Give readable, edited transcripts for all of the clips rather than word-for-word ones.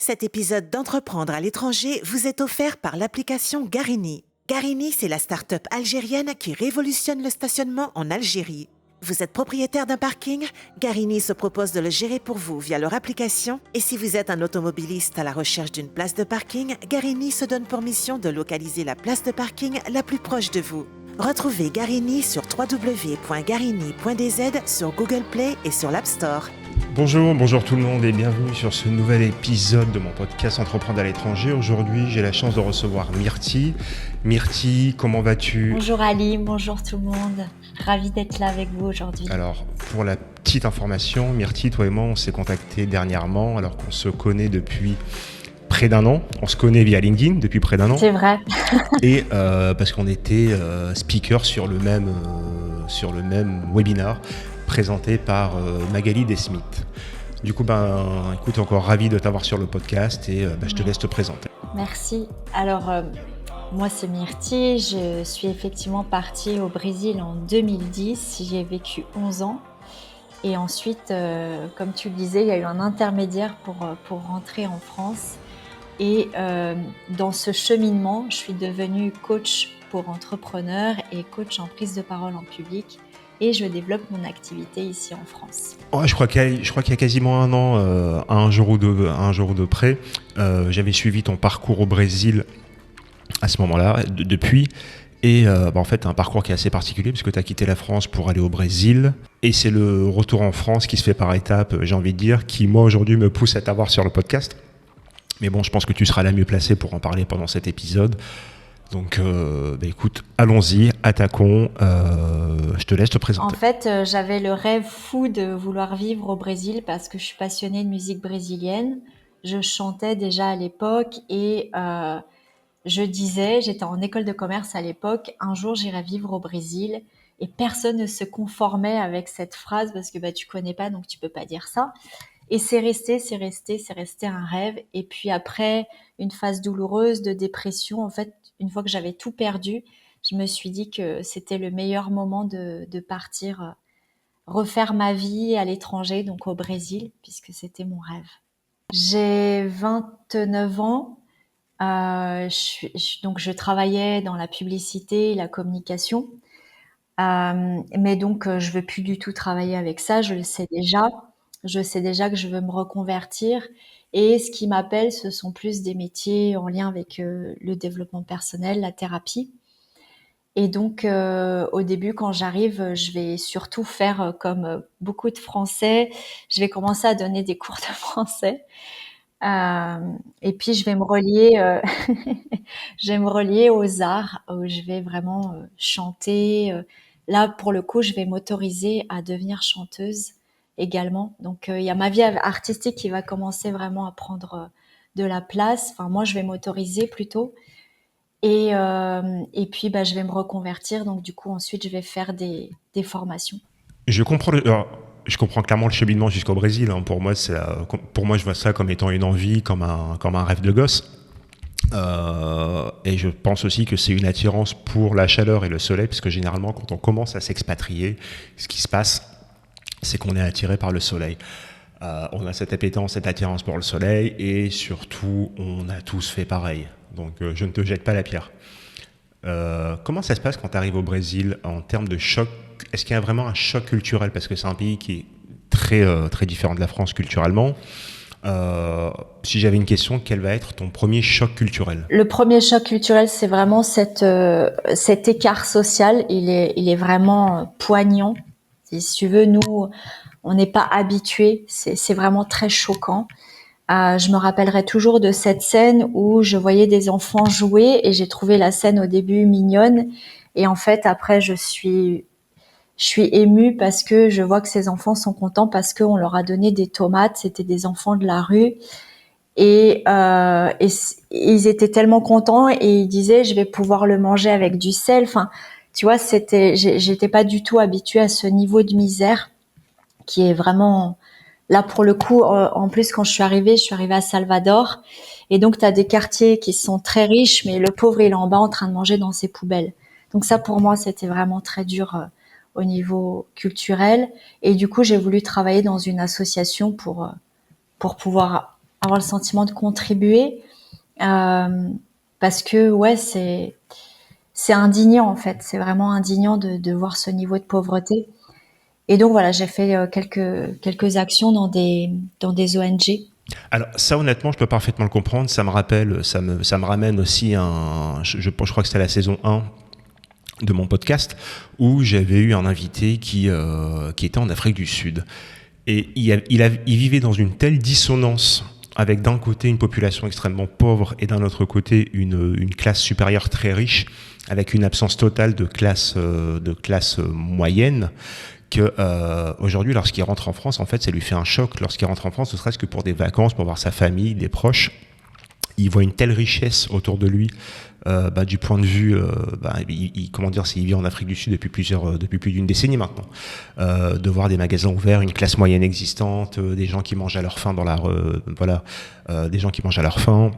Cet épisode d'Entreprendre à l'étranger vous est offert par l'application Garini. Garini, c'est la start-up algérienne qui révolutionne le stationnement en Algérie. Vous êtes propriétaire d'un parking? Garini se propose de le gérer pour vous via leur application. Et si vous êtes un automobiliste à la recherche d'une place de parking, Garini se donne pour mission de localiser la place de parking la plus proche de vous. Retrouvez Garini sur www.garini.dz sur Google Play et sur l'App Store. Bonjour tout le monde et bienvenue sur ce nouvel épisode de mon podcast Entreprendre à l'étranger. Aujourd'hui, j'ai la chance de recevoir Myrti. Myrti, comment vas-tu ? Bonjour Ali, bonjour tout le monde. Ravie d'être là avec vous aujourd'hui. Alors, pour la petite information, Myrti, toi et moi, on s'est contactés dernièrement alors qu'on se connaît depuis près d'un an. On se connaît via LinkedIn depuis près d'un an. C'est vrai. Et parce qu'on était speaker sur le même webinar présenté par Magali Desmith. Du coup, écoute, encore ravi de t'avoir sur le podcast et je te laisse te présenter. Merci. Alors, moi, c'est Myrti. Je suis effectivement partie au Brésil en 2010. J'y ai vécu 11 ans. Et ensuite, comme tu le disais, il y a eu un intermédiaire pour rentrer en France. Et dans ce cheminement, je suis devenue coach pour entrepreneurs et coach en prise de parole en public. Et je développe mon activité ici en France. Ouais, je crois qu'il y a quasiment un an, un jour ou deux près, j'avais suivi ton parcours au Brésil à ce moment-là, depuis. Et en fait, un parcours qui est assez particulier parce que tu as quitté la France pour aller au Brésil. Et c'est le retour en France qui se fait par étapes, j'ai envie de dire, qui moi aujourd'hui me pousse à t'avoir sur le podcast. Mais bon, je pense que tu seras la mieux placée pour en parler pendant cet épisode. Donc, écoute, allons-y, attaquons. Je te laisse te présenter. En fait, j'avais le rêve fou de vouloir vivre au Brésil parce que je suis passionnée de musique brésilienne. Je chantais déjà à l'époque et je disais, j'étais en école de commerce à l'époque, un jour j'irai vivre au Brésil. Et personne ne se conformait avec cette phrase parce que tu connais pas, donc tu peux pas dire ça. Et c'est resté un rêve. Et puis après, une phase douloureuse de dépression, en fait, une fois que j'avais tout perdu, je me suis dit que c'était le meilleur moment de partir refaire ma vie à l'étranger, donc au Brésil, puisque c'était mon rêve. J'ai 29 ans. Donc je travaillais dans la publicité et la communication. Mais donc, je veux plus du tout travailler avec ça, je le sais déjà. Je sais déjà que je veux me reconvertir et ce qui m'appelle, ce sont plus des métiers en lien avec le développement personnel, la thérapie. Et donc, au début, quand j'arrive, je vais surtout faire comme beaucoup de Français, je vais commencer à donner des cours de français. Et puis, je vais me relier, je vais me relier aux arts, où je vais vraiment chanter. Là, pour le coup, je vais m'autoriser à devenir chanteuse également. Donc, il y a ma vie artistique qui va commencer vraiment à prendre de la place. Enfin, moi, je vais m'autoriser plutôt. Et puis, je vais me reconvertir. Donc, du coup, ensuite, je vais faire des formations. Je comprends clairement le cheminement jusqu'au Brésil. Hein. Pour moi, je vois ça comme étant une envie, comme un rêve de gosse. Et je pense aussi que c'est une attirance pour la chaleur et le soleil, parce que généralement, quand on commence à s'expatrier, ce qui se passe, c'est qu'on est attiré par le soleil. On a cette appétence, cette attirance pour le soleil, et surtout, on a tous fait pareil. Donc, je ne te jette pas la pierre. Comment ça se passe quand tu arrives au Brésil en termes de choc ? Est-ce qu'il y a vraiment un choc culturel ? Parce que c'est un pays qui est très différent de la France culturellement. Si j'avais une question, quel va être ton premier choc culturel ? Le premier choc culturel, c'est vraiment cet écart social. Il est vraiment poignant. Si tu veux, nous, on n'est pas habitués. C'est vraiment très choquant. Je me rappellerai toujours de cette scène où je voyais des enfants jouer et j'ai trouvé la scène au début mignonne. Et en fait, après, je suis émue parce que je vois que ces enfants sont contents parce qu'on leur a donné des tomates. C'était des enfants de la rue. Et ils étaient tellement contents et ils disaient je vais pouvoir le manger avec du sel. Enfin, tu vois, j'étais pas du tout habituée à ce niveau de misère qui est vraiment là pour le coup. En plus, quand je suis arrivée à Salvador et donc tu as des quartiers qui sont très riches, mais le pauvre il est en bas en train de manger dans ses poubelles. Donc ça pour moi c'était vraiment très dur au niveau culturel et du coup j'ai voulu travailler dans une association pour pouvoir avoir le sentiment de contribuer, parce que ouais, c'est indignant en fait. C'est vraiment indignant de voir ce niveau de pauvreté. Et donc voilà, j'ai fait quelques actions dans des ONG. Alors ça, honnêtement, je peux parfaitement le comprendre. Ça me ramène aussi je crois que c'était la saison 1 de mon podcast, où j'avais eu un invité qui était en Afrique du Sud. Et il vivait dans une telle dissonance avec d'un côté une population extrêmement pauvre et d'un autre côté une classe supérieure très riche, avec une absence totale de classe moyenne, que aujourd'hui, lorsqu'il rentre en France, en fait, ça lui fait un choc. Lorsqu'il rentre en France, ne serait-ce que pour des vacances, pour voir sa famille, des proches, il voit une telle richesse autour de lui, du point de vue, s'il vit en Afrique du Sud depuis plus d'une décennie maintenant, de voir des magasins ouverts, une classe moyenne existante, des gens qui mangent à leur faim des gens qui mangent à leur faim.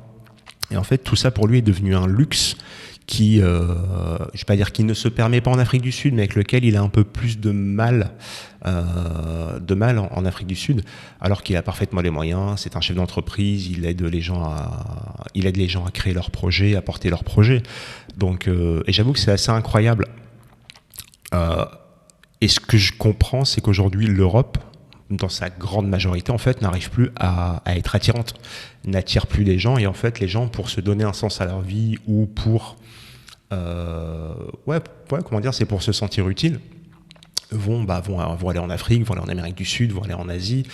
Et en fait, tout ça pour lui est devenu un luxe qui, je vais pas dire qu'il ne se permet pas en Afrique du Sud, mais avec lequel il a un peu plus de mal en Afrique du Sud, alors qu'il a parfaitement les moyens. C'est un chef d'entreprise, il aide les gens à créer leurs projets, à porter leurs projets. Donc, et j'avoue que c'est assez incroyable. Et ce que je comprends, c'est qu'aujourd'hui, l'Europe, dans sa grande majorité, en fait, n'arrive plus à être attirante, n'attire plus les gens. Et en fait, les gens, pour se donner un sens à leur vie ou pour, c'est pour se sentir utile, vont aller en Afrique, vont aller en Amérique du Sud, vont aller en Asie,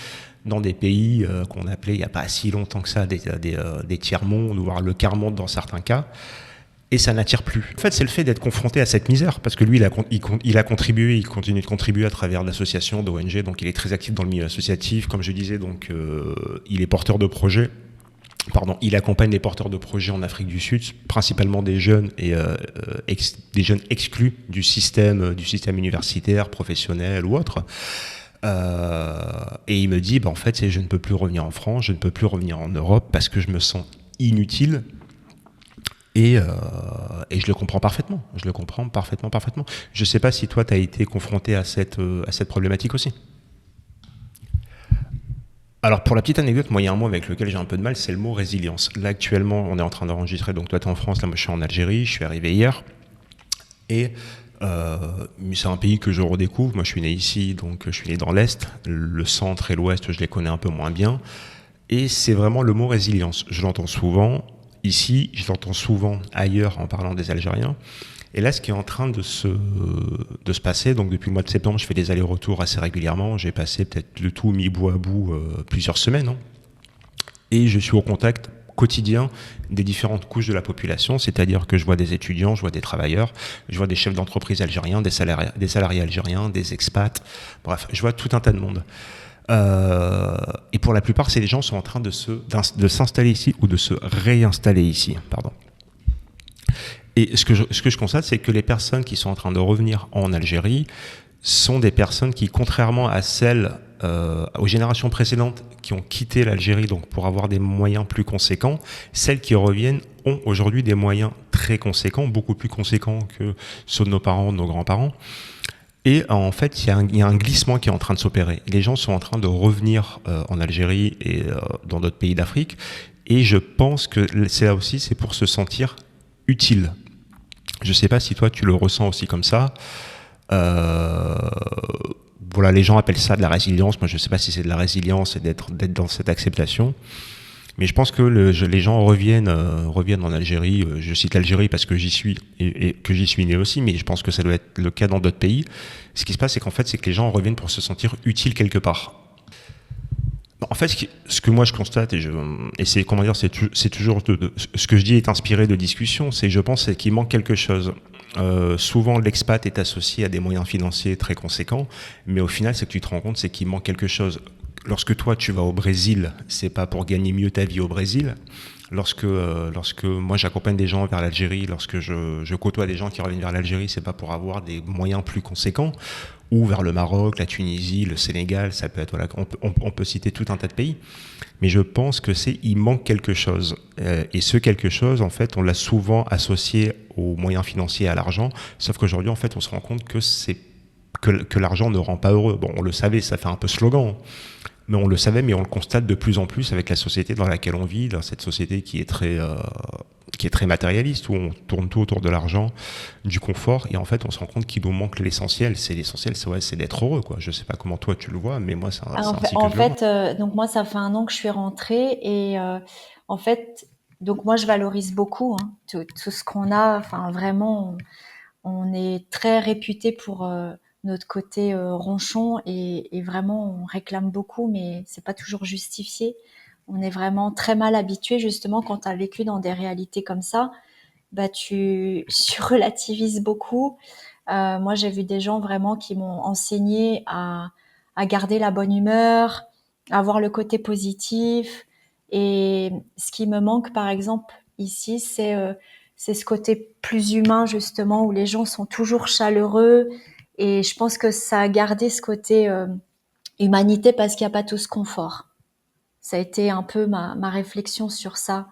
dans des pays qu'on appelait, il n'y a pas si longtemps que ça, des tiers-mondes, voire le quart-monde dans certains cas. Et ça n'attire plus. En fait, c'est le fait d'être confronté à cette misère, parce que lui, il a contribué, il continue de contribuer à travers l'association d'ONG, donc il est très actif dans le milieu associatif, comme je disais, donc il est porteur de projets. Il accompagne des porteurs de projets en Afrique du Sud, principalement des jeunes et des jeunes exclus du système universitaire, professionnel ou autre. Et il me dit, en fait, je ne peux plus revenir en France, je ne peux plus revenir en Europe parce que je me sens inutile. Et je le comprends parfaitement. Je le comprends parfaitement. Je ne sais pas si toi, tu as été confronté à cette problématique aussi. Alors, pour la petite anecdote, moi, il y a un mot avec lequel j'ai un peu de mal, c'est le mot résilience. Là, actuellement, on est en train d'enregistrer, donc toi, tu es en France, là, moi, je suis en Algérie, je suis arrivé hier. Et c'est un pays que je redécouvre. Moi, je suis né ici, donc je suis né dans l'Est. Le centre et l'Ouest, je les connais un peu moins bien. Et c'est vraiment le mot résilience. Je l'entends souvent ici, je l'entends souvent ailleurs en parlant des Algériens. Et là, ce qui est en train de se passer, donc depuis le mois de septembre, je fais des allers-retours assez régulièrement. J'ai passé peut-être le tout mis bout à bout plusieurs semaines. Et je suis au contact quotidien des différentes couches de la population, c'est-à-dire que je vois des étudiants, je vois des travailleurs, je vois des chefs d'entreprise algériens, des salariés algériens, des expats, bref, je vois tout un tas de monde. Et pour la plupart, ces gens sont en train de s'installer ici ou de se réinstaller ici, pardon. Et ce que je constate, c'est que les personnes qui sont en train de revenir en Algérie sont des personnes qui, contrairement à celles aux générations précédentes qui ont quitté l'Algérie donc pour avoir des moyens plus conséquents, celles qui reviennent ont aujourd'hui des moyens très conséquents, beaucoup plus conséquents que ceux de nos parents, de nos grands-parents. Et en fait, il y a un glissement qui est en train de s'opérer. Les gens sont en train de revenir en Algérie et dans d'autres pays d'Afrique. Et je pense que c'est là aussi, c'est pour se sentir utile. Je ne sais pas si toi, tu le ressens aussi comme ça. Voilà, les gens appellent ça de la résilience. Moi, je ne sais pas si c'est de la résilience et d'être dans cette acceptation. Mais je pense que les gens reviennent en Algérie. Je cite l'Algérie parce que j'y suis et que j'y suis né aussi, mais je pense que ça doit être le cas dans d'autres pays. Ce qui se passe, c'est qu'en fait, c'est que les gens reviennent pour se sentir utiles quelque part. En fait, ce que moi je constate, et c'est comment dire, c'est toujours ce que je dis est inspiré de discussions. C'est, je pense, c'est qu'il manque quelque chose. Souvent, l'expat est associé à des moyens financiers très conséquents, mais au final, c'est que tu te rends compte, c'est qu'il manque quelque chose. Lorsque toi, tu vas au Brésil, c'est pas pour gagner mieux ta vie au Brésil. Lorsque moi, j'accompagne des gens vers l'Algérie, lorsque je côtoie des gens qui reviennent vers l'Algérie, c'est pas pour avoir des moyens plus conséquents, ou vers le Maroc, la Tunisie, le Sénégal, ça peut être, voilà, on peut citer tout un tas de pays. Mais je pense que il manque quelque chose. Et ce quelque chose, en fait, on l'a souvent associé aux moyens financiers, à l'argent. Sauf qu'aujourd'hui, en fait, on se rend compte que l'argent ne rend pas heureux. Bon, on le savait, ça fait un peu slogan. Mais on le savait, mais on le constate de plus en plus avec la société dans laquelle on vit, dans cette société qui est très matérialiste, où on tourne tout autour de l'argent, du confort, et en fait, on se rend compte qu'il nous manque l'essentiel. C'est l'essentiel, c'est d'être heureux, quoi. Je sais pas comment toi tu le vois, mais moi, c'est ainsi que En je le vois. fait, donc moi, ça fait 1 an que je suis rentrée et en fait, donc moi, je valorise beaucoup hein, tout ce qu'on a. Enfin, vraiment, on est très réputé pour notre côté ronchon et vraiment, on réclame beaucoup, mais c'est pas toujours justifié. On est vraiment très mal habitué, justement, quand tu as vécu dans des réalités comme ça, bah tu relativises beaucoup. Moi, j'ai vu des gens vraiment qui m'ont enseigné à garder la bonne humeur, à voir le côté positif. Et ce qui me manque, par exemple, ici, c'est ce côté plus humain, justement, où les gens sont toujours chaleureux. Et je pense que ça a gardé ce côté humanité parce qu'il n'y a pas tout ce confort. Ça a été un peu ma réflexion sur ça.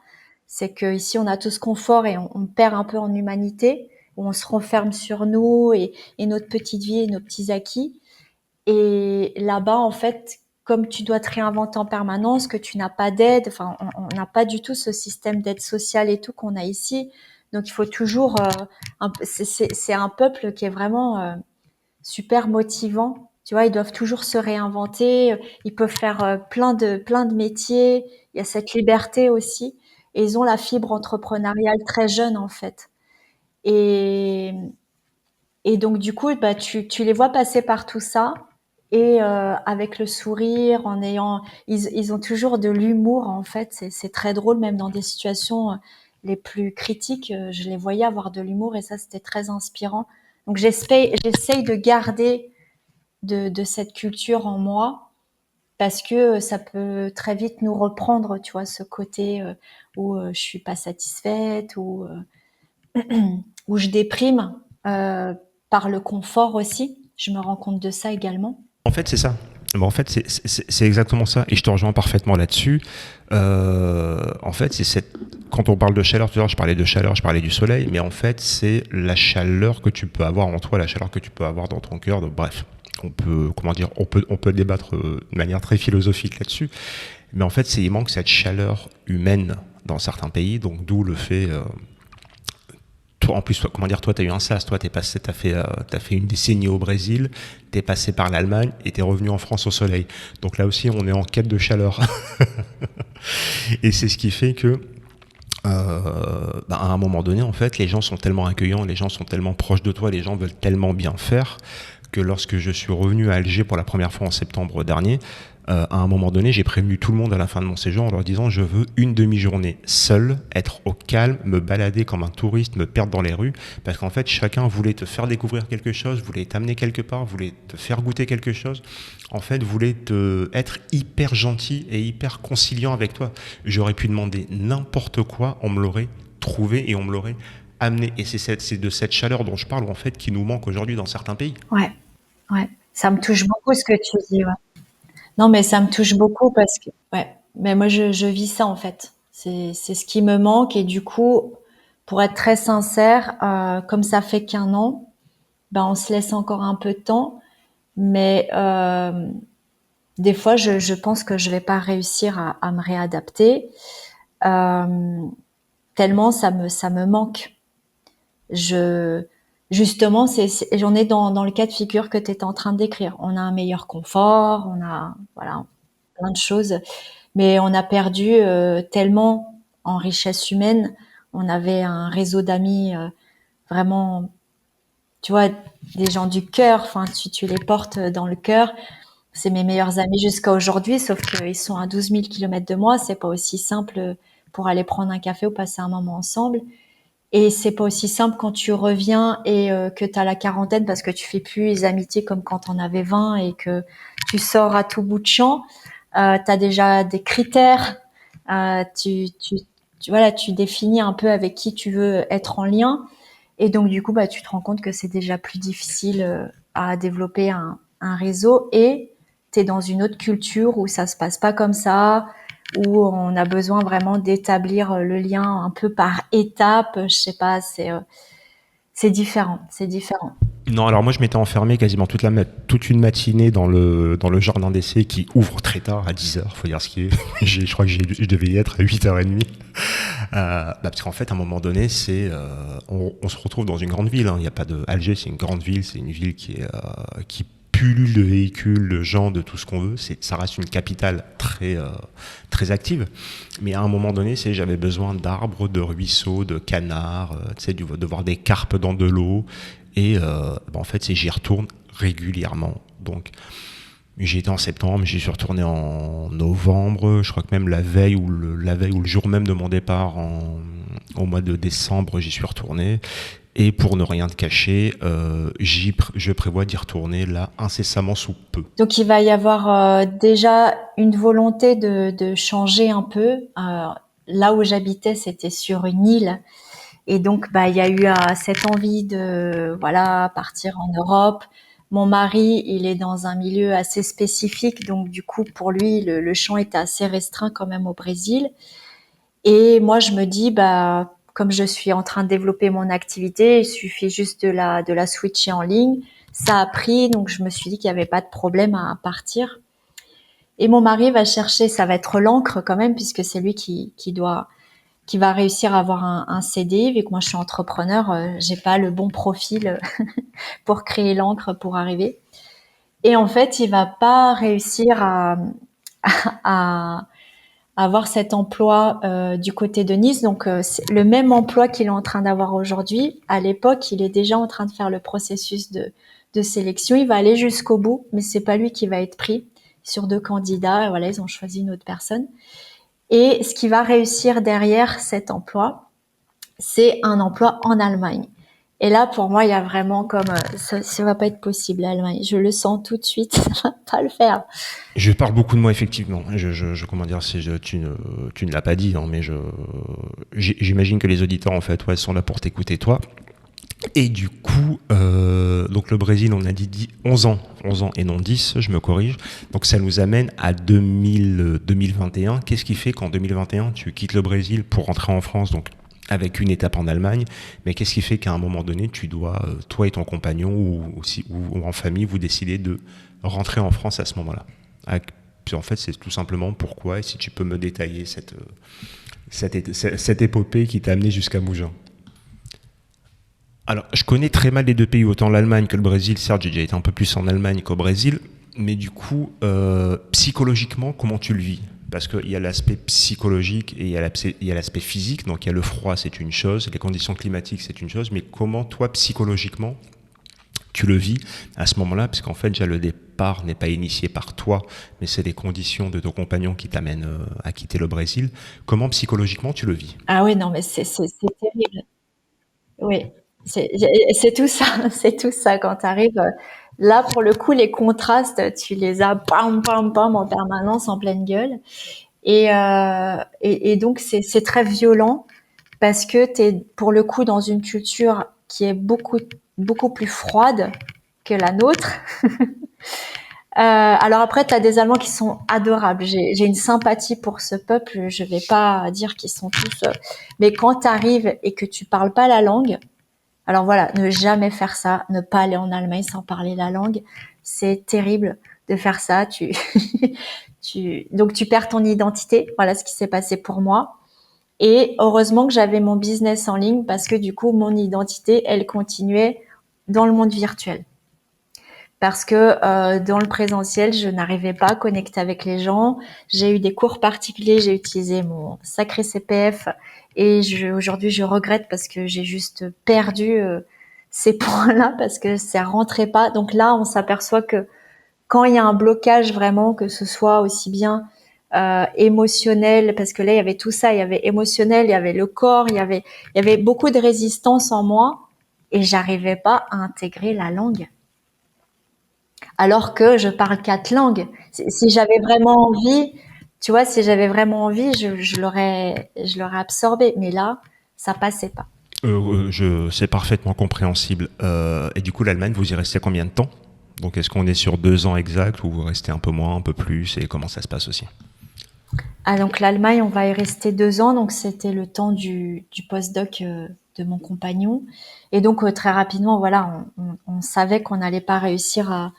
C'est que ici on a tout ce confort et on perd un peu en humanité, où on se renferme sur nous et notre petite vie et nos petits acquis. Et là-bas, en fait, comme tu dois te réinventer en permanence, que tu n'as pas d'aide, enfin, on n'a pas du tout ce système d'aide sociale et tout qu'on a ici. Donc il faut toujours, c'est un peuple qui est vraiment super motivant. Tu vois, ils doivent toujours se réinventer. Ils peuvent faire plein de métiers. Il y a cette liberté aussi. Et ils ont la fibre entrepreneuriale très jeune, en fait. Et, et donc, du coup, bah, tu les vois passer par tout ça. Et avec le sourire, ils ont toujours de l'humour, en fait. C'est très drôle, même dans des situations les plus critiques. Je les voyais avoir de l'humour et ça, c'était très inspirant. Donc, j'essaye de garder de cette culture en moi parce que ça peut très vite nous reprendre, tu vois, ce côté où je suis pas satisfaite où je déprime par le confort aussi. Je me rends compte de ça également. En fait, c'est ça. Bon, en fait, c'est exactement ça. Et je te rejoins parfaitement là-dessus. En fait, quand on parle de chaleur, tout à l'heure, je parlais de chaleur, je parlais du soleil, mais en fait, c'est la chaleur que tu peux avoir en toi, la chaleur que tu peux avoir dans ton cœur. Donc, bref, on peut débattre de manière très philosophique là-dessus. Mais en fait, il manque cette chaleur humaine dans certains pays. Donc, d'où le fait, toi, en plus, comment dire, toi, t'as eu un sas, toi, t'as fait une décennie au Brésil, t'es passé par l'Allemagne et t'es revenu en France au soleil. Donc là aussi, on est en quête de chaleur. Et c'est ce qui fait que, à un moment donné, en fait, les gens sont tellement accueillants, les gens sont tellement proches de toi, les gens veulent tellement bien faire que lorsque je suis revenu à Alger pour la première fois en septembre dernier, à un moment donné, j'ai prévenu tout le monde à la fin de mon séjour en leur disant je veux une demi-journée seul, être au calme, me balader comme un touriste, me perdre dans les rues, parce qu'en fait chacun voulait te faire découvrir quelque chose, voulait t'amener quelque part, voulait te faire goûter quelque chose, en fait voulait être hyper gentil et hyper conciliant avec toi. J'aurais pu demander n'importe quoi, on me l'aurait trouvé et on me l'aurait amené. Et c'est de cette chaleur dont je parle en fait qui nous manque aujourd'hui dans certains pays. Ouais, ouais. Ça me touche beaucoup ce que tu dis. Ouais. Non, mais ça me touche beaucoup parce que, ouais. Mais moi, je vis ça en fait. C'est ce qui me manque et du coup, pour être très sincère, comme ça fait qu'1 an, ben on se laisse encore un peu de temps, mais des fois, je pense que je vais pas réussir à me réadapter euh, tellement ça me manque. Je Justement, j'en ai dans le cas de figure que tu étais en train de décrire. On a un meilleur confort, on a voilà plein de choses, mais on a perdu tellement en richesse humaine. On avait un réseau d'amis vraiment, tu vois, des gens du cœur. Enfin, tu les portes dans le cœur. C'est mes meilleurs amis jusqu'à aujourd'hui, sauf qu'ils sont à 12 000 kilomètres de moi. C'est pas aussi simple pour aller prendre un café ou passer un moment ensemble. Et c'est pas aussi simple quand tu reviens et que tu as la quarantaine parce que tu fais plus les amitiés comme quand on avait 20 et que tu sors à tout bout de champ. Tu as déjà des critères. Euh, tu, tu, voilà, tu définis un peu avec qui tu veux être en lien. Et donc, du coup, bah, tu te rends compte que c'est déjà plus difficile à développer un réseau et tu es dans une autre culture où ça se passe pas comme ça, où on a besoin vraiment d'établir le lien un peu par étapes. Je sais pas, c'est différent, c'est différent. Non, alors moi je m'étais enfermé quasiment toute une matinée dans le jardin d'essai qui ouvre très tard, à 10h, faut dire ce qui est. Je crois que je devais y être à 8h30. Parce qu'en fait, à un moment donné, on se retrouve dans une grande ville. Hein. Il y a pas de Alger, c'est une grande ville, c'est une ville qui pullule de véhicules, de gens, de tout ce qu'on veut. Ça reste une capitale très active. Mais à un moment donné, j'avais besoin d'arbres, de ruisseaux, de canards, de voir des carpes dans de l'eau. Et en fait, j'y retourne régulièrement. Donc, j'y étais en septembre, j'y suis retourné en novembre. Je crois que même la veille ou le jour même de mon départ, au mois de décembre, j'y suis retourné. Et pour ne rien te cacher, je prévois d'y retourner là incessamment sous peu. Donc il va y avoir déjà une volonté de changer un peu. Là où j'habitais, c'était sur une île. Et donc, il y a eu cette envie de, partir en Europe. Mon mari, il est dans un milieu assez spécifique, donc du coup, pour lui, le champ était assez restreint quand même au Brésil. Et moi, je me dis, comme je suis en train de développer mon activité, il suffit juste de la switcher en ligne. Ça a pris, donc je me suis dit qu'il n'y avait pas de problème à partir. Et mon mari va chercher, ça va être l'encre quand même, puisque c'est lui qui va réussir à avoir un CDI, vu que moi je suis entrepreneur, j'ai pas le bon profil pour créer l'encre pour arriver. Et en fait, il va pas réussir à avoir cet emploi du côté de Nice. Donc c'est le même emploi qu'il est en train d'avoir aujourd'hui. À l'époque, il est déjà en train de faire le processus de sélection. Il va aller jusqu'au bout, mais c'est pas lui qui va être pris. Sur 2 candidats, et voilà, ils ont choisi une autre personne. Et ce qui va réussir derrière cet emploi, c'est un emploi en Allemagne. Et là, pour moi, il y a vraiment ça va pas être possible, l'Allemagne. Je le sens tout de suite, ça va pas le faire. Je parle beaucoup de moi, effectivement. Comment dire, tu ne l'as pas dit, hein, mais j'imagine que les auditeurs, en fait, sont là pour t'écouter, toi. Et du coup, donc le Brésil, on a dit 11 ans et non 10, je me corrige. Donc ça nous amène à 2021. Qu'est-ce qui fait qu'en 2021, tu quittes le Brésil pour rentrer en France, donc avec une étape en Allemagne, mais qu'est-ce qui fait qu'à un moment donné, tu dois, toi et ton compagnon ou en famille, vous décidez de rentrer en France à ce moment-là? Puis en fait, c'est tout simplement pourquoi, et si tu peux me détailler cette épopée qui t'a amené jusqu'à Mougins. Alors, je connais très mal les deux pays, autant l'Allemagne que le Brésil. Certes, j'ai déjà été un peu plus en Allemagne qu'au Brésil, mais du coup, psychologiquement, comment tu le vis? Parce qu'il y a l'aspect psychologique et il y a l'aspect physique. Donc, il y a le froid, c'est une chose, les conditions climatiques, c'est une chose, mais comment, toi, psychologiquement, tu le vis à ce moment-là? Parce qu'en fait, déjà, le départ n'est pas initié par toi, mais c'est les conditions de ton compagnon qui t'amènent à quitter le Brésil. Comment, psychologiquement, tu le vis? Ah oui, non, mais c'est terrible. Oui. C'est tout ça, c'est tout ça quand tu arrives. Là, pour le coup, les contrastes, tu les as pam, pam, pam en permanence, en pleine gueule. Et donc, c'est très violent parce que tu es, pour le coup, dans une culture qui est beaucoup, beaucoup plus froide que la nôtre. Alors après, tu as des Allemands qui sont adorables. J'ai une sympathie pour ce peuple. Je vais pas dire qu'ils sont tous... Mais quand tu arrives et que tu parles pas la langue, alors voilà, ne jamais faire ça, ne pas aller en Allemagne sans parler la langue, c'est terrible de faire ça. Donc tu perds ton identité. Voilà ce qui s'est passé pour moi. Et heureusement que j'avais mon business en ligne parce que du coup mon identité, elle continuait dans le monde virtuel. Parce que dans le présentiel, je n'arrivais pas à connecter avec les gens. J'ai eu des cours particuliers, j'ai utilisé mon sacré CPF et aujourd'hui je regrette parce que j'ai juste perdu ces points-là parce que ça rentrait pas. Donc là, on s'aperçoit que quand il y a un blocage vraiment, que ce soit aussi bien émotionnel, parce que là il y avait tout ça, il y avait émotionnel, il y avait le corps, il y avait beaucoup de résistance en moi et j'arrivais pas à intégrer la langue. Alors que je parle 4 langues. Si j'avais vraiment envie, tu vois, si j'avais vraiment envie, je l'aurais absorbé. Mais là, ça passait pas. C'est parfaitement compréhensible. Et du coup, l'Allemagne, vous y restez combien de temps? Donc, est-ce qu'on est sur 2 ans exacts ou vous restez un peu moins, un peu plus? Et comment ça se passe aussi? Ah, donc l'Allemagne, on va y rester 2 ans, donc c'était le temps du postdoc de mon compagnon. Et donc très rapidement, voilà, on savait qu'on n'allait pas réussir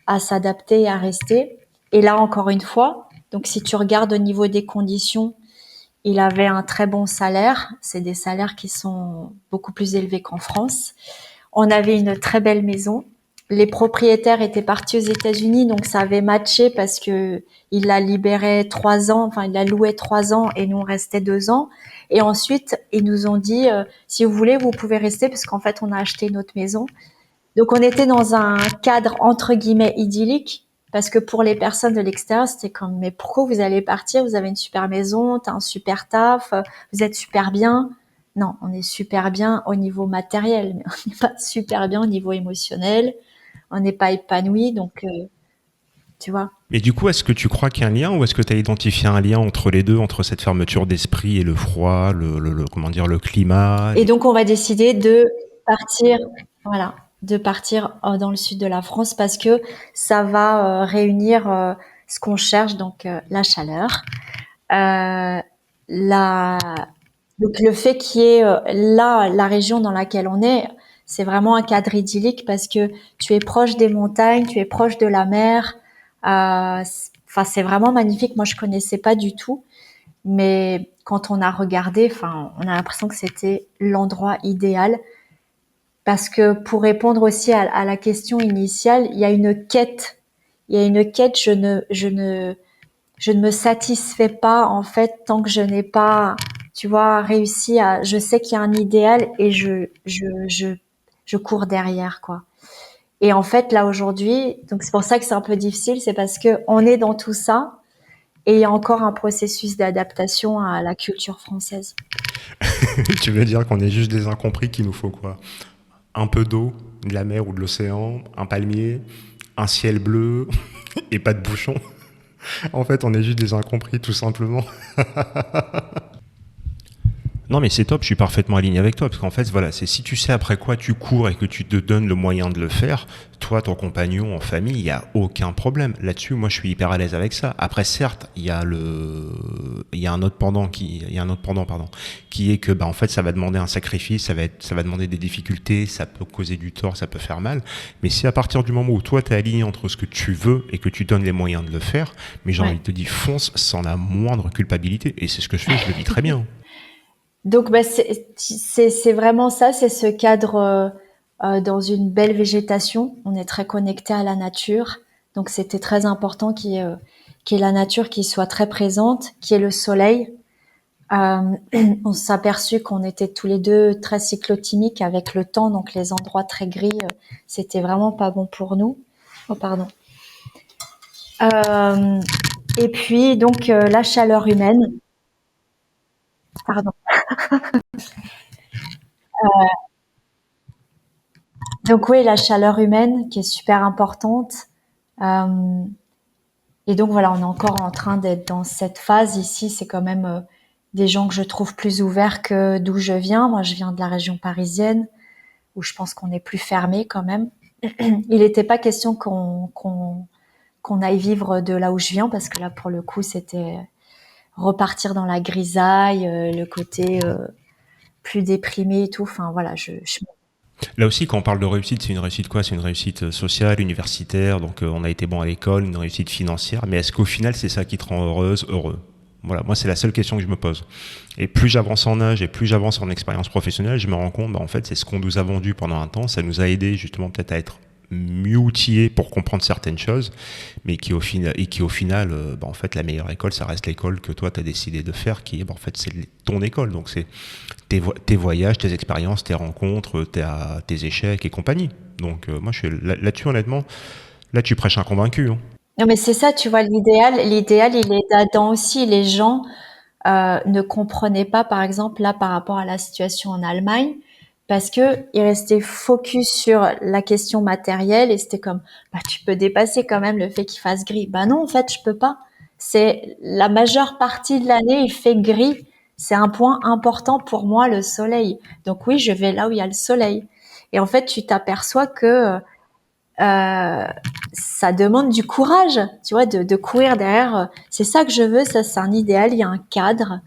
à s'adapter et à rester. Et là, encore une fois, donc si tu regardes au niveau des conditions, il avait un très bon salaire. C'est des salaires qui sont beaucoup plus élevés qu'en France. On avait une très belle maison. Les propriétaires étaient partis aux États-Unis, donc ça avait matché parce que il la libérait 3 ans, enfin il la louait 3 ans et nous on restait 2 ans. Et ensuite ils nous ont dit si vous voulez vous pouvez rester parce qu'en fait on a acheté notre maison. Donc on était dans un cadre entre guillemets idyllique parce que pour les personnes de l'extérieur c'était comme mais pourquoi vous allez partir? Vous avez une super maison, t'as un super taf, vous êtes super bien. Non, on est super bien au niveau matériel, mais on n'est pas super bien au niveau émotionnel. On n'est pas épanoui, donc tu vois. Et du coup, est-ce que tu crois qu'il y a un lien ou est-ce que tu as identifié un lien entre les deux, entre cette fermeture d'esprit et le froid, comment dire, le climat? Et donc on va décider de partir, voilà, de partir dans le sud de la France parce que ça va réunir ce qu'on cherche, donc la chaleur, euh, la, donc le fait qu'il y ait là la région dans laquelle on est, c'est vraiment un cadre idyllique parce que tu es proche des montagnes, tu es proche de la mer. Enfin, c'est vraiment magnifique. Moi, je connaissais pas du tout. Mais quand on a regardé, enfin, on a l'impression que c'était l'endroit idéal parce que pour répondre aussi à la question initiale, il y a une quête. Il y a une quête. Je ne me satisfais pas en fait tant que je n'ai pas, tu vois, réussi à. Je sais qu'il y a un idéal et je cours derrière quoi. Et en fait là aujourd'hui, donc c'est pour ça que c'est un peu difficile, c'est parce que on est dans tout ça et il y a encore un processus d'adaptation à la culture française. Tu veux dire qu'on est juste des incompris qu'il nous faut quoi? Un peu d'eau, de la mer ou de l'océan, un palmier, un ciel bleu et pas de bouchons. En fait, on est juste des incompris tout simplement. Non, mais c'est top, je suis parfaitement aligné avec toi, parce qu'en fait, voilà, c'est si tu sais après quoi tu cours et que tu te donnes le moyen de le faire, toi, ton compagnon, en famille, il n'y a aucun problème. Là-dessus, moi, je suis hyper à l'aise avec ça. Après, certes, il y a un autre pendant pardon, qui est que, bah, en fait, ça va demander un sacrifice, ça va demander des difficultés, ça peut causer du tort, ça peut faire mal. Mais si à partir du moment où toi, t'es aligné entre ce que tu veux et que tu donnes les moyens de le faire, mais j'ai envie Ouais. de te dire, fonce sans la moindre culpabilité. Et c'est ce que je fais, je le vis très bien. Donc bah, c'est vraiment ça, c'est ce cadre dans une belle végétation. On est très connecté à la nature, donc c'était très important qu'il y ait la nature qui soit très présente, qu'il y ait le soleil. Euh, on s'est aperçu qu'on était tous les deux très cyclotimiques avec le temps, donc les endroits très gris, c'était vraiment pas bon pour nous. Oh pardon. Euh, et puis donc la chaleur humaine. Pardon. Donc oui, la chaleur humaine qui est super importante. Euh, et donc voilà, on est encore en train d'être dans cette phase ici. C'est quand même des gens que je trouve plus ouverts que d'où je viens. Moi, je viens de la région parisienne où je pense qu'on est plus fermé quand même. Il n'était pas question qu'on aille vivre de là où je viens parce que là, pour le coup, c'était repartir dans la grisaille, le côté plus déprimé et tout. Enfin voilà, Là aussi, quand on parle de réussite, c'est une réussite quoi? C'est une réussite sociale, universitaire, donc on a été bon à l'école, une réussite financière, mais est-ce qu'au final, c'est ça qui te rend heureuse, heureux? Voilà, moi, c'est la seule question que je me pose. Et plus j'avance en âge et plus j'avance en expérience professionnelle, je me rends compte, bah, en fait, c'est ce qu'on nous a vendu pendant un temps, ça nous a aidé justement peut-être à être mieux outillés pour comprendre certaines choses, mais qui au final, bah, en fait, la meilleure école, ça reste l'école que toi, tu as décidé de faire, qui est, bah, en fait, c'est ton école. Donc, c'est tes voyages, tes expériences, tes rencontres, tes échecs et compagnie. Donc, moi, je suis là-dessus, honnêtement, là, tu prêches un convaincu. Hein. Non, mais c'est ça, tu vois, l'idéal, il est là-dedans aussi. Les gens ne comprenaient pas, par exemple, là, par rapport à la situation en Allemagne, parce que ils restaient focus sur la question matérielle et c'était comme, bah, tu peux dépasser quand même le fait qu'il fasse gris. Bah non, en fait, je peux pas. C'est la majeure partie de l'année, il fait gris. C'est un point important pour moi, le soleil. Donc oui, je vais là où il y a le soleil. Et en fait, tu t'aperçois que ça demande du courage, tu vois, de courir derrière. C'est ça que je veux, ça c'est un idéal, il y a un cadre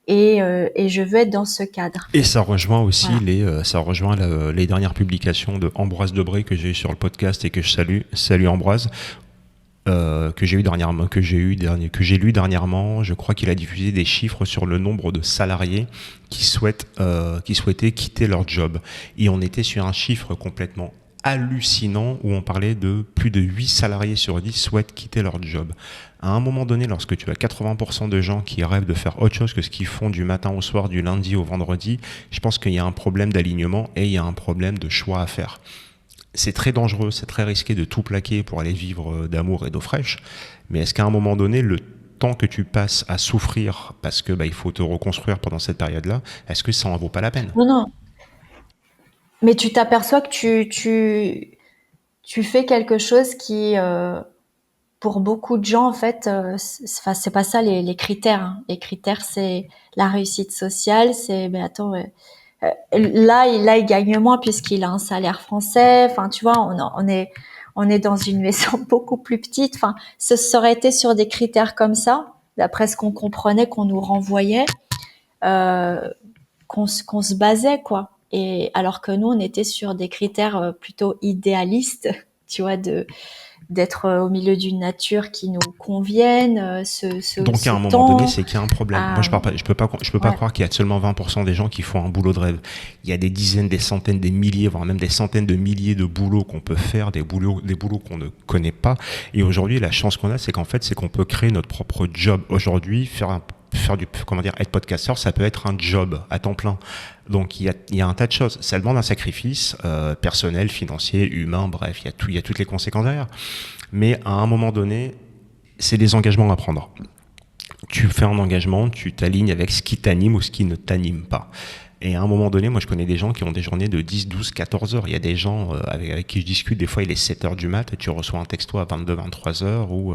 et je veux être dans ce cadre. Et ça rejoint aussi Voilà. les dernières publications de Ambroise Debré que j'ai eu sur le podcast et que je salue. Salut Ambroise. Que j'ai lu dernièrement. Je crois qu'il a diffusé des chiffres sur le nombre de salariés qui souhaitaient quitter leur job. Et on était sur un chiffre complètement hallucinant où on parlait de plus de 8 salariés sur 10 souhaitent quitter leur job. À un moment donné, lorsque tu as 80% de gens qui rêvent de faire autre chose que ce qu'ils font du matin au soir, du lundi au vendredi, je pense qu'il y a un problème d'alignement et il y a un problème de choix à faire. C'est très dangereux, c'est très risqué de tout plaquer pour aller vivre d'amour et d'eau fraîche. Mais est-ce qu'à un moment donné, le temps que tu passes à souffrir parce que il faut te reconstruire pendant cette période-là, est-ce que ça en vaut pas la peine? Non, non. Mais tu t'aperçois que tu fais quelque chose qui, pour beaucoup de gens, en fait, c'est pas ça les critères. Hein. Les critères, c'est la réussite sociale. C'est, mais attends, là, il gagne moins puisqu'il a un salaire français. Enfin, tu vois, on est dans une maison beaucoup plus petite. Enfin, ça aurait été sur des critères comme ça, d'après ce qu'on comprenait, qu'on nous renvoyait, euh, qu'on se basait, quoi. Et alors que nous, on était sur des critères plutôt idéalistes, tu vois, d'être au milieu d'une nature qui nous convienne, Donc à ce un moment donné, temps. c'est qu'il y a un problème. Moi, je peux pas Ouais. croire qu'il y a seulement 20% des gens qui font un boulot de rêve. Il y a des dizaines, des centaines, des milliers, voire même des centaines de milliers de boulots qu'on peut faire, des boulots qu'on ne connaît pas. Et aujourd'hui, la chance qu'on a, c'est qu'en fait, c'est qu'on peut créer notre propre job. Aujourd'hui, être podcasteur, ça peut être un job à temps plein. Donc il y a un tas de choses. Ça demande un sacrifice personnel, financier, humain, bref, il y a toutes les conséquences derrière. Mais à un moment donné, c'est des engagements à prendre. Tu fais un engagement, tu t'alignes avec ce qui t'anime ou ce qui ne t'anime pas. Et à un moment donné, moi je connais des gens qui ont des journées de 10, 12, 14 heures. Il y a des gens avec qui je discute, des fois il est 7 heures du mat et tu reçois un texto à 22, 23 heures où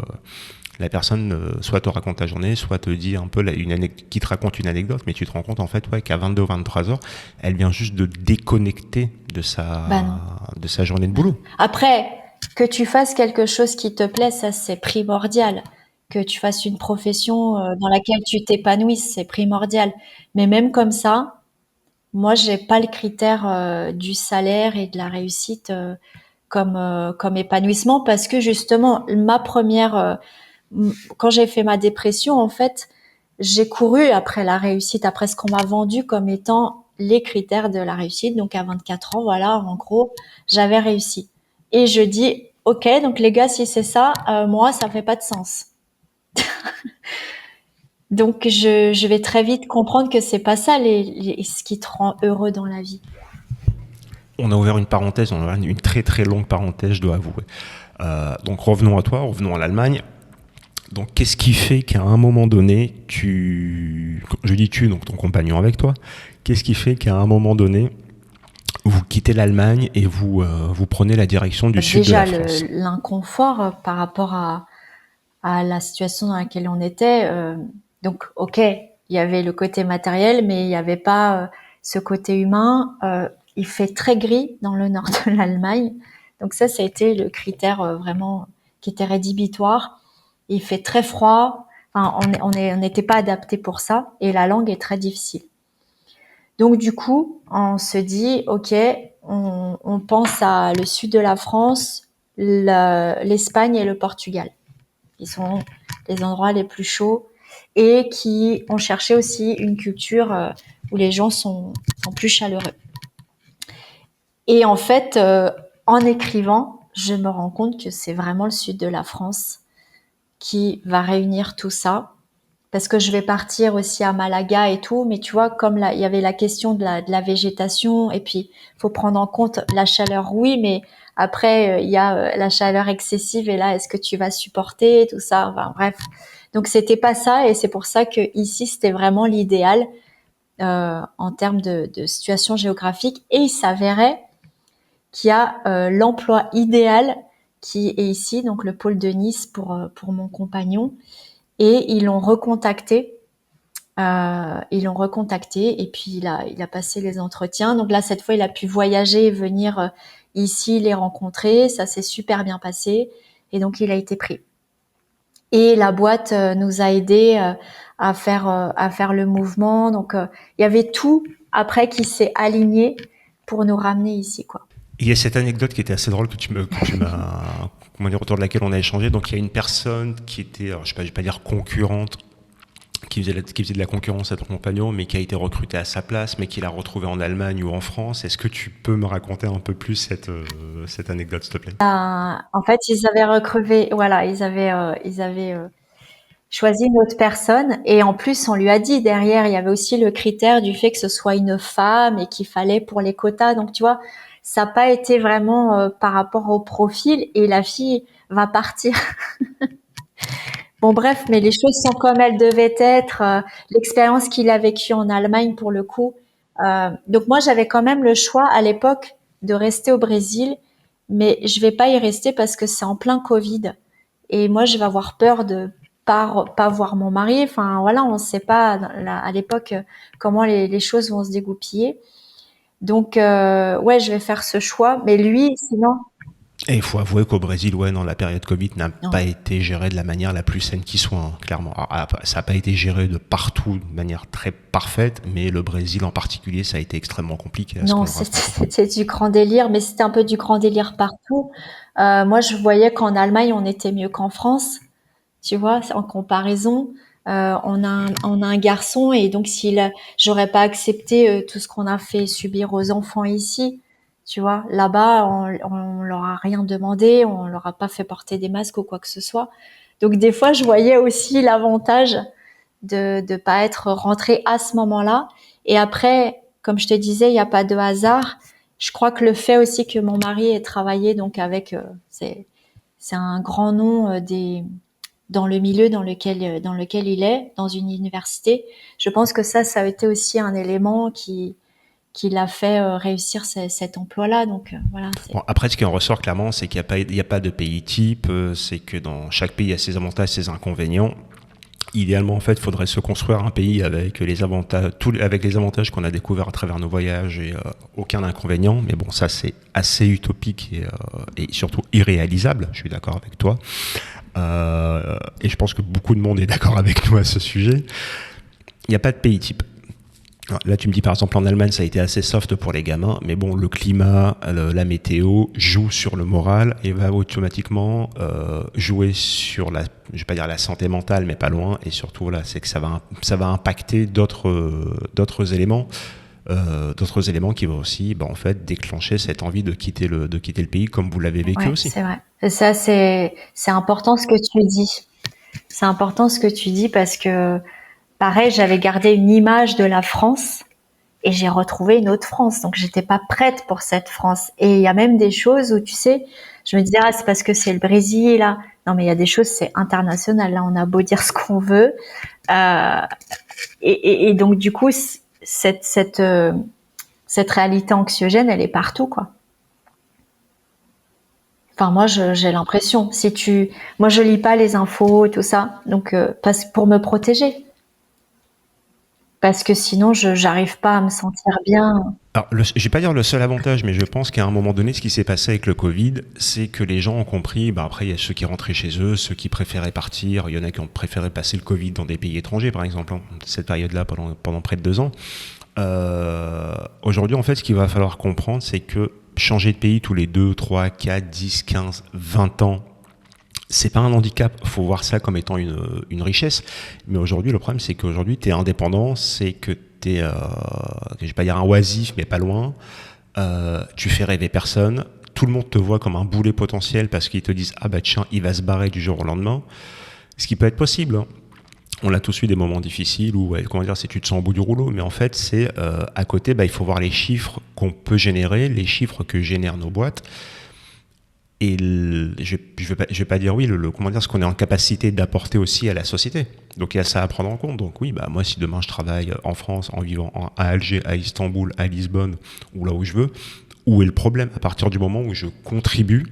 la personne soit te raconte ta journée, soit te dit un peu qui te raconte une anecdote, mais tu te rends compte en fait qu'à 22 ou 23 heures, elle vient juste de déconnecter de Non. de sa journée de boulot. Après, que tu fasses quelque chose qui te plaît, ça c'est primordial. Que tu fasses une profession dans laquelle tu t'épanouisses, c'est primordial. Mais même comme ça, moi j'ai pas le critère du salaire et de la réussite comme épanouissement parce que justement ma première quand j'ai fait ma dépression en fait, j'ai couru après la réussite, après ce qu'on m'a vendu comme étant les critères de la réussite. Donc à 24 ans, voilà, en gros, j'avais réussi. Et je dis, ok, donc les gars, si c'est ça, moi, ça fait pas de sens. Donc je vais très vite comprendre que c'est pas ça ce qui te rend heureux dans la vie. On a ouvert une parenthèse, on a ouvert une très très longue parenthèse, je dois avouer. Donc revenons à toi, revenons à l'Allemagne. Donc qu'est-ce qui fait qu'à un moment donné, je dis tu, donc ton compagnon avec toi, qu'est-ce qui fait qu'à un moment donné, vous quittez l'Allemagne et vous prenez la direction du sud de Déjà, la France? l'inconfort par rapport à la situation dans laquelle on était. Donc, ok, il y avait le côté matériel, mais il n'y avait pas ce côté humain. Il fait très gris dans le nord de l'Allemagne. Donc ça a été le critère vraiment qui était rédhibitoire. Il fait très froid. Enfin, on n'était pas adapté pour ça. Et la langue est très difficile. Donc du coup, on se dit, ok, on pense à le sud de la France, l'Espagne et le Portugal. Qui sont les endroits les plus chauds et qui ont cherché aussi une culture où les gens sont plus chaleureux. Et en fait, en écrivant, je me rends compte que c'est vraiment le sud de la France qui va réunir tout ça. Parce que je vais partir aussi à Malaga et tout, mais tu vois, comme il y avait la question de la végétation, et puis faut prendre en compte la chaleur, oui, mais après il y a la chaleur excessive, et là, est-ce que tu vas supporter tout ça? Enfin, bref, donc c'était pas ça, et c'est pour ça que ici c'était vraiment l'idéal en termes de situation géographique, et il s'avérait qu'il y a l'emploi idéal qui est ici, donc le pôle de Nice pour mon compagnon. Et ils l'ont recontacté. Et puis il a passé les entretiens. Donc là, cette fois, il a pu voyager et venir ici les rencontrer. Ça s'est super bien passé. Et donc, il a été pris. Et la boîte nous a aidés à faire le mouvement. Donc, il y avait tout après qui s'est aligné pour nous ramener ici, quoi. Il y a cette anecdote qui était assez drôle que tu m'as, comment dire, autour de laquelle on a échangé. Donc, il y a une personne qui était, alors, je vais pas dire concurrente, qui faisait de la concurrence à ton compagnon, mais qui a été recruté à sa place, mais qu'il a retrouvé en Allemagne ou en France. Est-ce que tu peux me raconter un peu plus cette anecdote, s'il te plaît? En fait, ils avaient recruté, voilà, ils avaient choisi une autre personne et en plus, on lui a dit derrière, il y avait aussi le critère du fait que ce soit une femme et qu'il fallait pour les quotas. Donc, tu vois, ça n'a pas été vraiment par rapport au profil et la fille va partir. Bon, bref, mais les choses sont comme elles devaient être. L'expérience qu'il a vécue en Allemagne, pour le coup. Donc moi, j'avais quand même le choix à l'époque de rester au Brésil, mais je vais pas y rester parce que c'est en plein Covid. Et moi, je vais avoir peur de pas voir mon mari. Enfin, voilà, on ne sait pas à l'époque comment les choses vont se dégoupiller. Donc, ouais, je vais faire ce choix. Mais lui, sinon, Et il faut avouer qu'au Brésil, ouais, non, la période Covid n'a non. pas été gérée de la manière la plus saine qui soit, hein, clairement. Alors, ça n'a pas été géré de partout de manière très parfaite, mais le Brésil en particulier, ça a été extrêmement compliqué à ce Non, moment-là. c'était du grand délire, mais c'était un peu du grand délire partout. Moi, je voyais qu'en Allemagne, on était mieux qu'en France, tu vois, en comparaison. On a un garçon et donc j'aurais pas accepté tout ce qu'on a fait subir aux enfants ici, tu vois. Là-bas, on leur a rien demandé, on leur a pas fait porter des masques ou quoi que ce soit. Donc des fois, je voyais aussi l'avantage de pas être rentré à ce moment-là. Et après, comme je te disais, il n'y a pas de hasard. Je crois que le fait aussi que mon mari ait travaillé donc avec, c'est un grand nom dans le milieu dans lequel il est, dans une université. Je pense que ça a été aussi un élément qui l'a fait réussir cet emploi-là. Donc voilà. Bon, après, ce qui en ressort clairement, c'est qu'il n'y a pas de pays type, c'est que dans chaque pays, il y a ses avantages, ses inconvénients. Idéalement, en fait, il faudrait se construire un pays avec les avantages qu'on a découverts à travers nos voyages et aucun inconvénient. Mais bon, ça, c'est assez utopique et surtout irréalisable. Je suis d'accord avec toi. Et je pense que beaucoup de monde est d'accord avec nous à ce sujet. Il n'y a pas de pays type. Là, tu me dis par exemple en Allemagne, ça a été assez soft pour les gamins, mais bon, le climat, la météo joue sur le moral et va automatiquement jouer sur je vais pas dire la santé mentale, mais pas loin. Et surtout, là, c'est que ça va impacter d'autres éléments qui vont aussi, en fait, déclencher cette envie de quitter le pays, comme vous l'avez vécu Ouais, aussi. c'est vrai. Et ça, c'est important ce que tu dis. C'est important ce que tu dis parce que pareil, j'avais gardé une image de la France et j'ai retrouvé une autre France. Donc, j'étais pas prête pour cette France. Et il y a même des choses où, tu sais, je me disais, c'est parce que c'est le Brésil, là. Non, mais il y a des choses, c'est international. Là, on a beau dire ce qu'on veut. Et donc, du coup, cette réalité anxiogène, elle est partout, quoi. Enfin, moi, j'ai l'impression. Moi, je lis pas les infos et tout ça. Donc, pour me protéger. Parce que sinon, j'arrive pas à me sentir bien. Alors, je vais pas dire le seul avantage, mais je pense qu'à un moment donné, ce qui s'est passé avec le Covid, c'est que les gens ont compris, après, il y a ceux qui rentraient chez eux, ceux qui préféraient partir, il y en a qui ont préféré passer le Covid dans des pays étrangers, par exemple, cette période-là, pendant près de 2 ans. Aujourd'hui, en fait, ce qu'il va falloir comprendre, c'est que changer de pays tous les 2, 3, 4, 10, 15, 20 ans, c'est pas un handicap, faut voir ça comme étant une richesse. Mais aujourd'hui, le problème, c'est qu'aujourd'hui, tu es indépendant, c'est que tu es, je vais pas dire un oisif, mais pas loin. Tu fais rêver personne. Tout le monde te voit comme un boulet potentiel parce qu'ils te disent « Ah bah tiens, il va se barrer du jour au lendemain ». Ce qui peut être possible, hein. On l'a tous eu des moments difficiles où, c'est tu te sens au bout du rouleau. Mais en fait, c'est à côté, il faut voir les chiffres qu'on peut générer, les chiffres que génèrent nos boîtes. Et je vais pas dire oui, ce qu'on est en capacité d'apporter aussi à la société. Donc il y a ça à prendre en compte. Donc oui, moi si demain je travaille en France, en vivant à Alger, à Istanbul, à Lisbonne, ou là où je veux, où est le problème à partir du moment où je contribue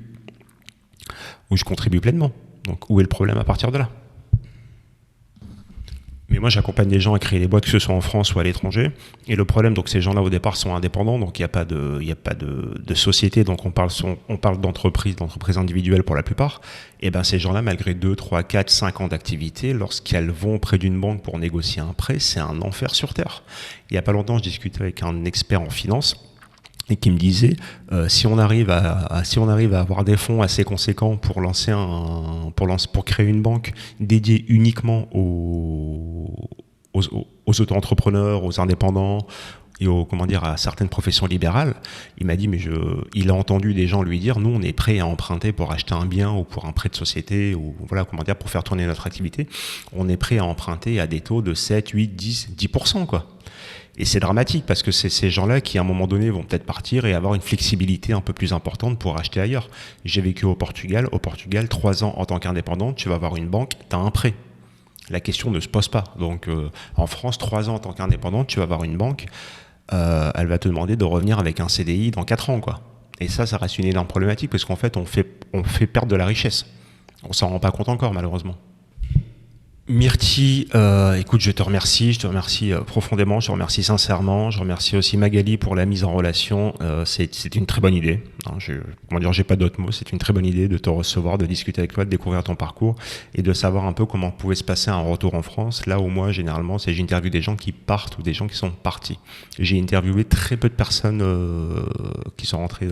pleinement. Donc où est le problème à partir de là? Mais moi, j'accompagne des gens à créer des boîtes, que ce soit en France ou à l'étranger. Et le problème, donc, ces gens-là, au départ, sont indépendants. Donc, il n'y a pas de société. Donc, on parle d'entreprise individuelle pour la plupart. Et ben, ces gens-là, malgré 2, 3, 4, 5 ans d'activité, lorsqu'elles vont auprès d'une banque pour négocier un prêt, c'est un enfer sur terre. Il n'y a pas longtemps, je discutais avec un expert en finance et qui me disait si on arrive à avoir des fonds assez conséquents pour pour créer une banque dédiée uniquement aux auto-entrepreneurs, aux indépendants et à certaines professions libérales, il m'a dit il a entendu des gens lui dire nous on est prêt à emprunter pour acheter un bien ou pour un prêt de société ou pour faire tourner notre activité, on est prêt à emprunter à des taux de 7, 8, 10% quoi. Et c'est dramatique parce que c'est ces gens-là qui, à un moment donné, vont peut-être partir et avoir une flexibilité un peu plus importante pour acheter ailleurs. J'ai vécu au Portugal. Au Portugal, 3 ans en tant qu'indépendant, tu vas avoir une banque, tu as un prêt. La question ne se pose pas. Donc, en France, 3 ans en tant qu'indépendant, tu vas avoir une banque, elle va te demander de revenir avec un CDI dans 4 ans, quoi. Et ça reste une énorme problématique parce qu'en fait, on fait perdre de la richesse. On s'en rend pas compte encore, malheureusement. Myrtille, écoute, je te remercie profondément, je te remercie sincèrement, je remercie aussi Magali pour la mise en relation, c'est une très bonne idée, j'ai pas d'autres mots, c'est une très bonne idée de te recevoir, de discuter avec toi, de découvrir ton parcours et de savoir un peu comment pouvait se passer un retour en France, là où moi généralement j'interviewe des gens qui partent ou des gens qui sont partis. J'ai interviewé très peu de personnes qui sont rentrées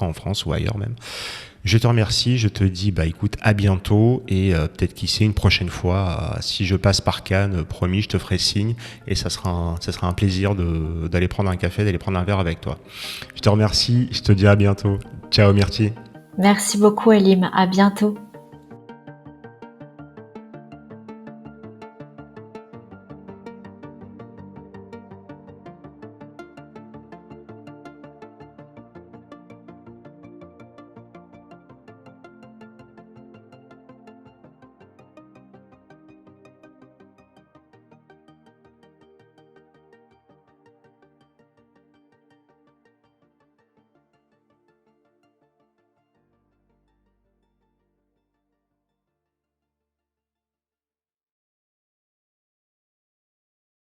en France ou ailleurs même. Je te remercie, je te dis écoute, à bientôt et peut-être qui sait une prochaine fois, si je passe par Cannes, promis, je te ferai signe et ça sera un plaisir d'aller prendre un café, d'aller prendre un verre avec toi. Je te remercie, je te dis à bientôt. Ciao Myrtille. Merci beaucoup Elim, à bientôt.